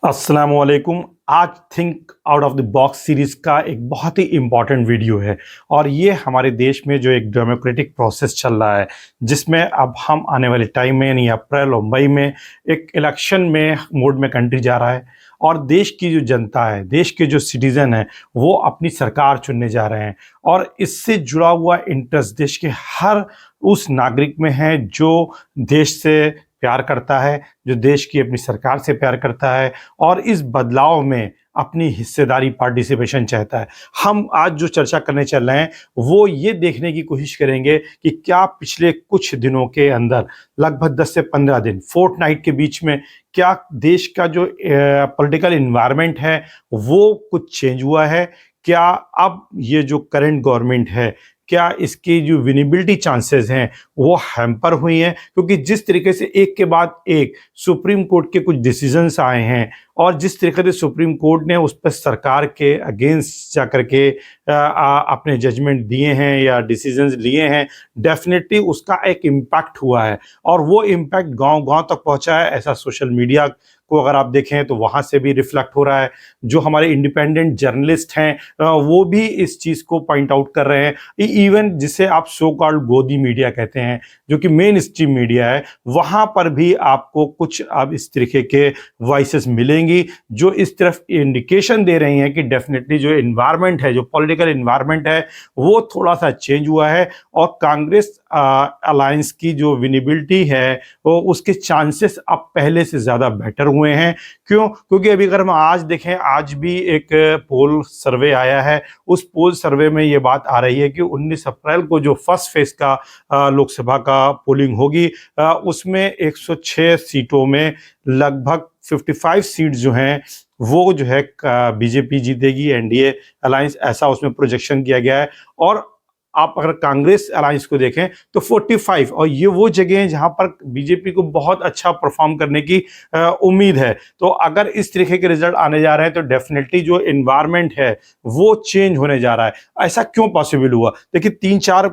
अस्सलामुअलैकुम। आज think out of the box series का एक बहुत ही इम्पॉर्टेंट वीडियो है और ये हमारे देश में जो एक डेमोक्रेटिक प्रोसेस चल रहा है, जिसमें अब हम आने वाले टाइम में यानी अप्रैल और मई में एक इलेक्शन में मोड में कंट्री जा रहा है और देश की जो जनता है, देश के जो सिटीज़न हैं, वो अपनी सरकार चुनने जा रहे हैं और इससे जुड़ा हुआ इंटरेस्ट देश के हर उस नागरिक में है जो देश से प्यार करता है, जो देश की अपनी सरकार से प्यार करता है और इस बदलाव में अपनी हिस्सेदारी पार्टिसिपेशन चाहता है। हम आज जो चर्चा करने चल रहे हैं वो ये देखने की कोशिश करेंगे कि क्या पिछले कुछ दिनों के अंदर लगभग 10 से 15 दिन फोर्टनाइट के बीच में क्या देश का जो पॉलिटिकल एनवायरनमेंट है वो कुछ चेंज हुआ है? क्या अब ये जो करंट गवर्नमेंट है, क्या इसकी जो विनेबिलिटी चांसेस हैं वो हैम्पर हुई हैं? क्योंकि जिस तरीके से एक के बाद एक सुप्रीम कोर्ट के कुछ डिसीजंस आए हैं और जिस तरीके से सुप्रीम कोर्ट ने उस पर सरकार के अगेंस्ट जाकर के अपने जजमेंट दिए हैं या डिसीजंस लिए हैं, डेफिनेटली उसका एक इम्पैक्ट हुआ है और वो इम्पैक्ट गांव-गांव तक पहुंचा है। ऐसा सोशल मीडिया को अगर आप देखें तो वहां से भी रिफ्लेक्ट हो रहा है। जो हमारे इंडिपेंडेंट जर्नलिस्ट हैं वो भी इस चीज़ को पॉइंट आउट कर रहे हैं। इवन जिसे आप सो कॉल्ड गोदी मीडिया कहते हैं, जो कि मेन स्ट्रीम मीडिया है, वहां पर भी आपको कुछ अब इस तरीके के वॉइसेस मिलेंगी जो इस तरफ इंडिकेशन दे रही हैं कि डेफिनेटली जो एनवायरनमेंट है, जो पॉलिटिकल एनवायरनमेंट है, वो थोड़ा सा चेंज हुआ है और कांग्रेस अलायंस की जो विनेबिलिटी है वो उसके चांसेस अब पहले से ज़्यादा बेटर हुए हैं। क्यों? क्योंकि अभी अगर हम आज देखें, आज भी एक पोल सर्वे आया है। उस पोल सर्वे में ये बात आ रही है कि 19 अप्रैल को जो फर्स्ट फेज का लोकसभा का पोलिंग होगी, उसमें 106 सीटों में लगभग 55 सीट जो हैं वो जो है बीजेपी जीतेगी, एनडीए अलायंस, ऐसा उसमें प्रोजेक्शन किया गया है। और आप अगर कांग्रेस अलायंस को देखें तो 45, और ये वो जगह हैं जहां पर बीजेपी को बहुत अच्छा परफॉर्म करने की उम्मीद है। तो अगर इस तरीके के रिजल्ट आने जा रहे हैं तो डेफिनेटली जो एनवायरनमेंट है वो चेंज होने जा रहा है। ऐसा क्यों पॉसिबल हुआ? देखिए, 3-4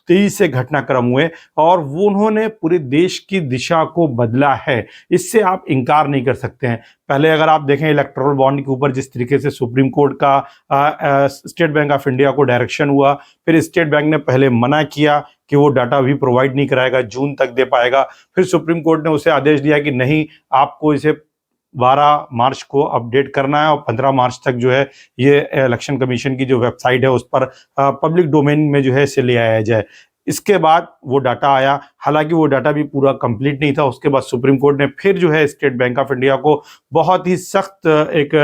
तेजी से घटनाक्रम हुए और वो उन्होंने पूरे देश की दिशा को बदला है, इससे आप इनकार नहीं कर सकते हैं। पहले अगर आप देखें इलेक्टोरल बॉन्ड के ऊपर जिस तरीके से सुप्रीम कोर्ट का स्टेट बैंक ऑफ इंडिया को डायरेक्शन हुआ, फिर स्टेट बैंक ने पहले मना किया कि वो डाटा भी प्रोवाइड नहीं कराएगा, जून तक दे पाएगा। फिर सुप्रीम कोर्ट ने उसे आदेश दिया कि नहीं, आपको इसे 12 मार्च को अपडेट करना है और 15 मार्च तक जो है ये इलेक्शन कमीशन की जो वेबसाइट है उस पर पब्लिक डोमेन में जो है इसे ले आया जाए। इसके बाद वो डाटा आया, हालांकि वो डाटा भी पूरा कंप्लीट नहीं था। उसके बाद सुप्रीम कोर्ट ने फिर जो है स्टेट बैंक ऑफ इंडिया को बहुत ही सख्त एक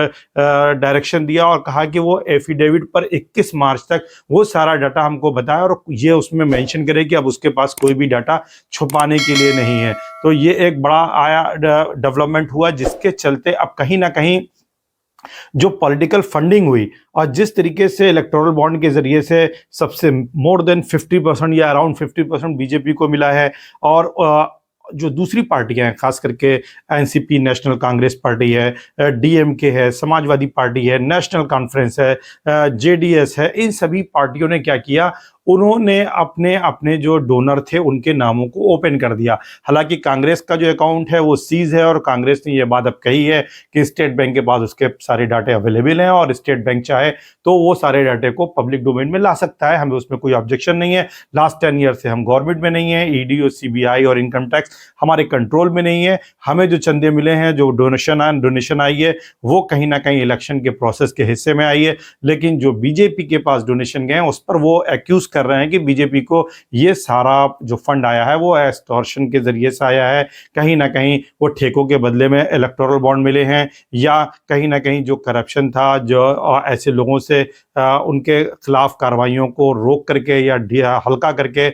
डायरेक्शन दिया और कहा कि वो एफिडेविट पर 21 मार्च तक वो सारा डाटा हमको बताए और ये उसमें मेंशन करे कि अब उसके पास कोई भी डाटा छुपाने के लिए नहीं है। तो ये एक बड़ा आया डेवलपमेंट हुआ, जिसके चलते अब कहीं ना कहीं जो पॉलिटिकल फंडिंग हुई और जिस तरीके से इलेक्टोरल बॉन्ड के जरिए से सबसे मोर देन 50% या अराउंड 50% बीजेपी को मिला है और जो दूसरी पार्टियां हैं, खास करके एनसीपी नेशनल कांग्रेस पार्टी है, डीएमके है, समाजवादी पार्टी है, नेशनल कॉन्फ्रेंस है, जेडीएस है, इन सभी पार्टियों ने क्या किया, उन्होंने अपने अपने जो डोनर थे उनके नामों को ओपन कर दिया। हालांकि कांग्रेस का जो अकाउंट है वो सीज है और कांग्रेस ने ये बात अब कही है कि स्टेट बैंक के पास उसके सारे डाटे अवेलेबल हैं और स्टेट बैंक चाहे तो वो सारे डाटे को पब्लिक डोमेन में ला सकता है, हमें उसमें कोई ऑब्जेक्शन नहीं है। लास्ट 10 ईयर से हम गवर्नमेंट में नहीं है, ईडी और सीबीआई और इनकम टैक्स हमारे कंट्रोल में नहीं है। हमें जो चंदे मिले हैं, जो डोनेशन आई है, वो कहीं ना कहीं इलेक्शन के प्रोसेस के हिस्से में आई है। लेकिन जो बीजेपी के पास डोनेशन गए हैं उस पर वो एक्यूज कर रहे हैं कि बीजेपी को ये सारा जो फंड आया है वो एक्सटॉर्शन के जरिए से आया है, कहीं ना कहीं वो ठेकों के बदले में इलेक्टोरल बॉन्ड मिले हैं, या कहीं ना कहीं जो करप्शन था, जो ऐसे लोगों से उनके खिलाफ कार्रवाइयों को रोक करके या हल्का करके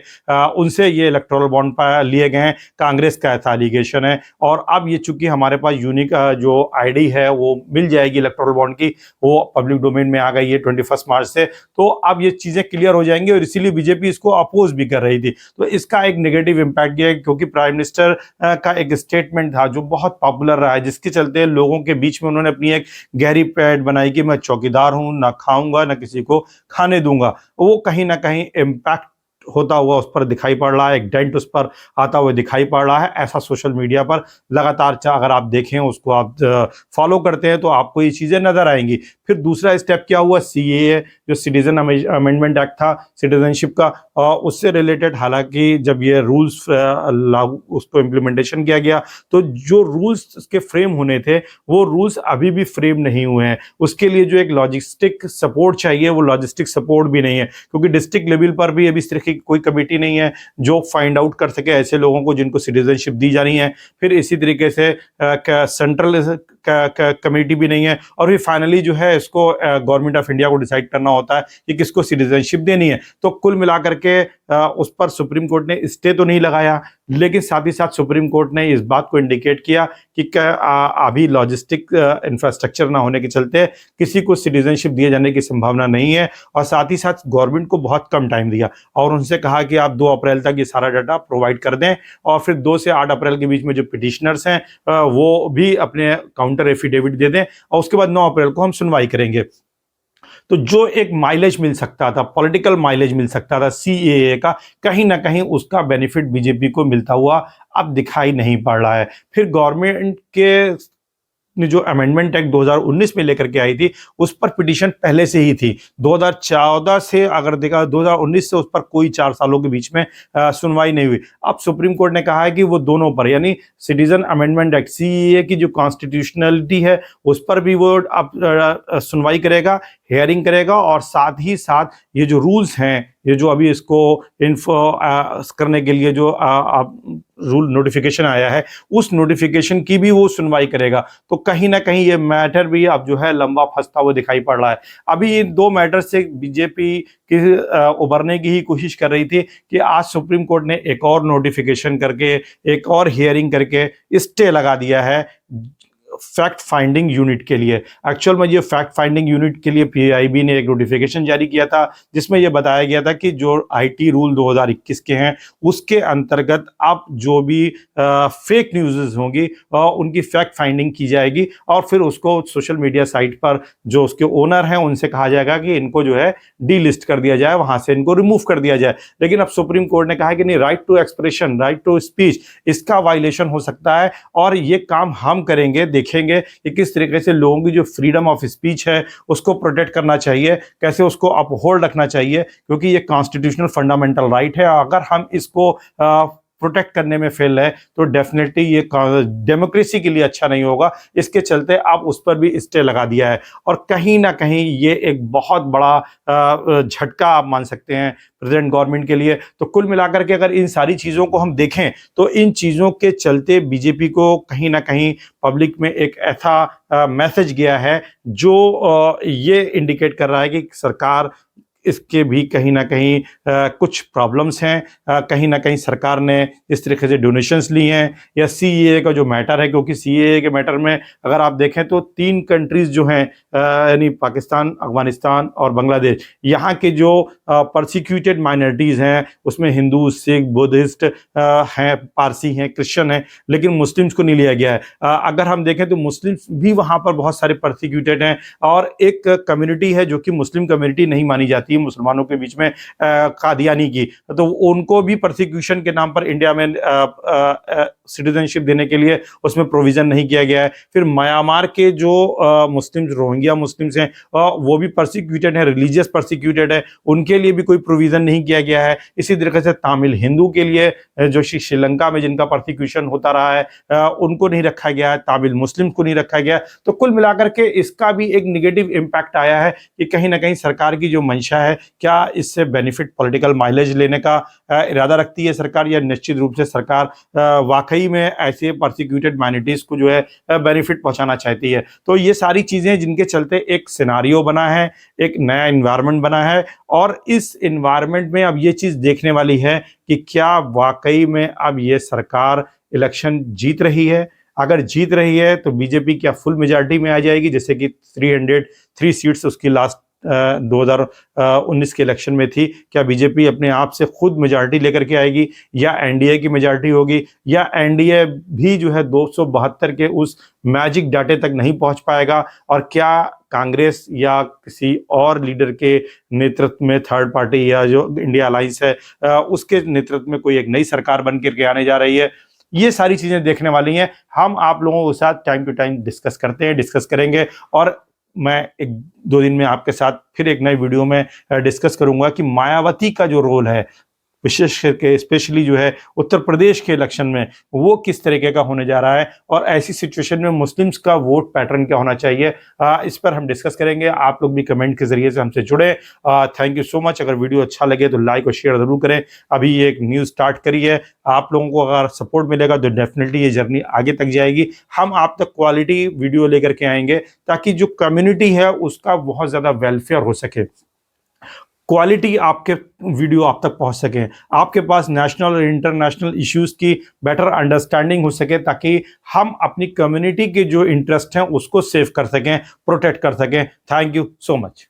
उनसे ये इलेक्टोरल बॉन्ड लिए गए हैं। कांग्रेस का ऐसा एलिगेशन है और अब ये चूंकि हमारे पास यूनिक जो आईडी है वो मिल जाएगी इलेक्टोरल बॉन्ड की, वो पब्लिक डोमेन में आ गई है 21 मार्च से, तो अब ये चीजें क्लियर हो जाएंगी और इसीलिए बीजेपी इसको अपोज भी कर रही थी। तो इसका एक नेगेटिव इम्पैक्ट ये है क्योंकि प्राइम मिनिस्टर का एक स्टेटमेंट था जो बहुत पॉपुलर रहा है, जिसके चलते लोगों के बीच में उन्होंने अपनी एक गहरी पैड बनाई कि मैं चौकीदार हूं, ना खाऊंगा ना किसी को खाने दूंगा। वो कहीं ना कहीं इम्पैक्ट होता हुआ उस पर दिखाई पड़ रहा है, एक डेंट उस पर आता हुआ दिखाई पड़ रहा है। ऐसा सोशल मीडिया पर लगातार अगर आप देखें, उसको आप फॉलो करते हैं तो आपको ये चीज़ें नज़र आएंगी। फिर दूसरा स्टेप क्या हुआ, सीएए जो सिटीजन अमेंडमेंट एक्ट था सिटीजनशिप का, उससे रिलेटेड हालांकि जब ये रूल्स लागू उसको इम्प्लीमेंटेशन किया गया तो जो रूल्स के फ्रेम होने थे वो रूल्स अभी भी फ्रेम नहीं हुए हैं। उसके लिए जो एक लॉजिस्टिक सपोर्ट चाहिए वो लॉजिस्टिक सपोर्ट भी नहीं है, क्योंकि डिस्ट्रिक्ट लेवल पर भी अभी इस तरह की कोई कमेटी नहीं है जो फाइंड आउट कर सके ऐसे लोगों को जिनको सिटीजनशिप दी जा रही है। फिर इसी तरीके से सेंट्रल कमेटी भी नहीं है, और फिर फाइनली जो है इसको गवर्नमेंट ऑफ इंडिया को डिसाइड करना होता है कि किसको सिटीजनशिप देनी है। तो कुल मिलाकर के उस पर सुप्रीम कोर्ट ने स्टे तो नहीं लगाया, लेकिन साथ ही साथ सुप्रीम कोर्ट ने इस बात को इंडिकेट किया कि अभी लॉजिस्टिक इंफ्रास्ट्रक्चर ना होने के चलते किसी को सिटीजनशिप दिए जाने की संभावना नहीं है। और साथ ही साथ गवर्नमेंट को बहुत कम टाइम दिया और उनसे कहा कि आप 2 अप्रैल तक ये सारा डाटा प्रोवाइड कर दें, और फिर 2 से 8 अप्रैल के बीच में जो पिटिशनर्स हैं वो भी अपने काउंटर एफिडेविट दे दें, और उसके बाद 9 अप्रैल को हम सुनवाई करेंगे। तो जो एक माइलेज मिल सकता था, पॉलिटिकल माइलेज मिल सकता था सीएए का, कहीं ना कहीं उसका बेनिफिट बीजेपी को मिलता हुआ अब दिखाई नहीं पड़ रहा है। फिर गवर्नमेंट के ने जो अमेंडमेंट एक्ट 2019 में लेकर के आई थी उस पर पिटीशन पहले से ही थी। 2014 से अगर देखा 2019 से उस पर कोई 4 सालों के बीच में सुनवाई नहीं हुई। अब सुप्रीम कोर्ट ने कहा है कि वो दोनों पर, यानी सिटीजन अमेंडमेंट एक्ट सीएए की जो कॉन्स्टिट्यूशनलिटी है उस पर भी वो अब सुनवाई करेगा, हेयरिंग करेगा, और साथ ही साथ ये जो रूल्स हैं, ये जो अभी इसको इन्फो करने के लिए जो रूल नोटिफिकेशन आया है उस नोटिफिकेशन की भी वो सुनवाई करेगा। तो कहीं ना कहीं ये मैटर भी अब जो है लंबा फंसता हुआ दिखाई पड़ रहा है। अभी इन 2 मैटर से बीजेपी की उबरने की ही कोशिश कर रही थी कि आज सुप्रीम कोर्ट ने एक और नोटिफिकेशन करके, एक और हियरिंग करके स्टे लगा दिया है फैक्ट फाइंडिंग यूनिट के लिए। एक्चुअल में ये फैक्ट फाइंडिंग यूनिट के लिए पीआईबी ने एक नोटिफिकेशन जारी किया था जिसमें यह बताया गया था कि जो आईटी रूल 2021 के हैं उसके अंतर्गत अब जो भी फेक न्यूज़ होंगी उनकी फैक्ट फाइंडिंग की जाएगी, और फिर उसको सोशल मीडिया साइट पर जो उसके ओनर हैं उनसे कहा जाएगा कि इनको जो है डी लिस्ट कर दिया जाए, वहां से इनको रिमूव कर दिया जाए। लेकिन अब सुप्रीम कोर्ट ने कहा कि नहीं, right to expression, right to speech, इसका वायलेशन हो सकता है और ये काम हम करेंगे, देखेंगे कि किस तरीके से लोगों की जो फ्रीडम ऑफ स्पीच है उसको प्रोटेक्ट करना चाहिए, कैसे उसको अपहोल्ड रखना चाहिए, क्योंकि ये कॉन्स्टिट्यूशनल फंडामेंटल राइट है। अगर हम इसको प्रोटेक्ट करने में फेल है तो डेफिनेटली ये डेमोक्रेसी के लिए अच्छा नहीं होगा। इसके चलते आप उस पर भी स्टे लगा दिया है, और कहीं ना कहीं ये एक बहुत बड़ा झटका आप मान सकते हैं प्रेजेंट गवर्नमेंट के लिए। तो कुल मिलाकर के अगर इन सारी चीज़ों को हम देखें तो इन चीज़ों के चलते बीजेपी को कहीं ना कहीं पब्लिक में एक ऐसा मैसेज गया है जो ये इंडिकेट कर रहा है कि सरकार इसके भी कहीं ना कहीं कुछ प्रॉब्लम्स हैं, कहीं ना कहीं सरकार ने इस तरीके से डोनेशंस ली हैं, या सीएए का जो मैटर है, क्योंकि सीएए के मैटर में अगर आप देखें तो 3 कंट्रीज जो हैं यानी पाकिस्तान, अफगानिस्तान और बांग्लादेश, यहाँ के जो परसिक्यूटेड माइनॉरिटीज़ हैं उसमें हिंदू, सिख, बुद्धिस्ट हैं, पारसी हैं, क्रिश्चियन हैं, लेकिन मुस्लिम्स को नहीं लिया गया है। अगर हम देखें तो मुस्लिम्स भी वहाँ पर बहुत सारे परसिक्यूटेड हैं, और एक कम्युनिटी है जो कि मुस्लिम कम्युनिटी नहीं मानी जाती मुसलमानों के बीच में, कादियानी की, तो उनको भी प्रोसिक्यूशन के नाम पर इंडिया में सिटीजनशिप देने के लिए उसमें प्रोविजन नहीं किया गया है। फिर म्यांमार के जो मुस्लिम्स, रोहिंग्या मुस्लिम्स हैं, वो भी प्रोसिक्यूटेड हैं, रिलीजियस प्रोसिक्यूटेड है, उनके लिए भी कोई प्रोविजन नहीं किया गया है। इसी तरीके से तमिल हिंदू के लिए जो श्रीलंका में जिनका प्रोसिक्यूशन होता रहा है उनको नहीं रखा गया है, तमिल मुस्लिम को नहीं रखा गया। तो कुल मिलाकर के इसका भी एक नेगेटिव इम्पैक्ट आया है कि कहीं ना कहीं सरकार की जो मंशा है, क्या इससे बेनिफिट, पॉलिटिकल माइलेज लेने का इरादा रखती है सरकार, या निश्चित रूप से सरकार वाकई में ऐसे परसिक्यूटेड माइनॉरिटीज को जो है बेनिफिट पहुंचाना चाहती है। तो ये सारी चीजें जिनके चलते एक सिनारियो बना है, एक नया इन्वायरमेंट बना है, और इस इन्वायरमेंट में अब ये चीज देखने वाली है कि क्या वाकई में अब ये सरकार इलेक्शन जीत रही है। अगर जीत रही है तो बीजेपी क्या फुल मेजॉरिटी में आ जाएगी, जैसे कि 303 सीट्स उसकी लास्ट 2019 के इलेक्शन में थी। क्या बीजेपी अपने आप से खुद मेजॉरिटी लेकर के आएगी या एनडीए की मेजॉरिटी होगी, या एनडीए भी जो है 272 के उस मैजिक डाटे तक नहीं पहुंच पाएगा, और क्या कांग्रेस या किसी और लीडर के नेतृत्व में थर्ड पार्टी या जो इंडिया अलायंस है उसके नेतृत्व में कोई एक नई सरकार बन करके आने जा रही है। ये सारी चीजें देखने वाली हैं। हम आप लोगों के साथ टाइम टू टाइम डिस्कस करेंगे, और मैं 1-2 दिन में आपके साथ फिर एक नई वीडियो में डिस्कस करूंगा कि मायावती का जो रोल है, विशेष करके स्पेशली जो है उत्तर प्रदेश के इलेक्शन में, वो किस तरीके का होने जा रहा है, और ऐसी सिचुएशन में मुस्लिम्स का वोट पैटर्न क्या होना चाहिए, इस पर हम डिस्कस करेंगे। आप लोग भी कमेंट के जरिए से हमसे जुड़े। Thank you so much. अगर वीडियो अच्छा लगे तो लाइक और शेयर जरूर करें। अभी ये एक न्यूज़ स्टार्ट करी है, आप लोगों को अगर सपोर्ट मिलेगा तो डेफिनेटली ये जर्नी आगे तक जाएगी। हम आप तक क्वालिटी वीडियो लेकर के आएंगे ताकि जो कम्युनिटी है उसका बहुत ज़्यादा वेलफेयर हो सके, क्वालिटी आपके वीडियो आप तक पहुंच सके, आपके पास नेशनल और इंटरनेशनल इश्यूज की बेटर अंडरस्टैंडिंग हो सके, ताकि हम अपनी कम्युनिटी के जो इंटरेस्ट हैं उसको सेव कर सकें, प्रोटेक्ट कर सकें। Thank you so much.